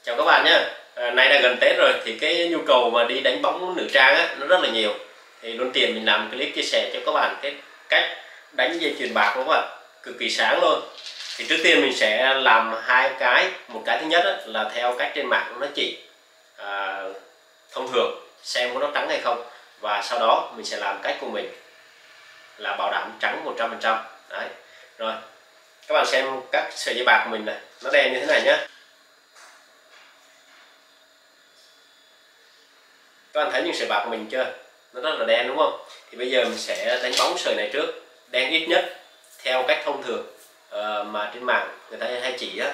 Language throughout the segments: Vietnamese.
Chào các bạn nhé. Nay đã gần Tết rồi thì cái nhu cầu mà đi đánh bóng nữ trang á, nó rất là nhiều. Thì Luân Tiền mình làm clip chia sẻ cho các bạn cái cách đánh dây chuyền bạc của các bạn, cực kỳ sáng luôn. Thì trước tiên mình sẽ làm hai cái. Một cái thứ nhất á, là theo cách trên mạng nó chỉ thông thường xem có nó trắng hay không, và sau đó mình sẽ làm cách của mình là bảo đảm trắng 100%. Đấy. Rồi các bạn xem các sợi dây bạc của mình này, nó đen như thế này nhé. Các bạn thấy những sợi bạc của mình chưa? Nó rất là đen đúng không? Thì bây giờ mình sẽ đánh bóng sợi này trước, đen ít nhất theo cách thông thường mà trên mạng người ta hay chỉ á.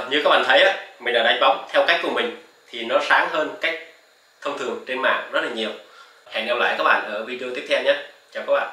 Như các bạn thấy á, mình đã đánh bóng theo cách của mình thì nó sáng hơn cách thông thường trên mạng rất là nhiều. Hẹn gặp lại các bạn ở video tiếp theo nhé. Chào các bạn.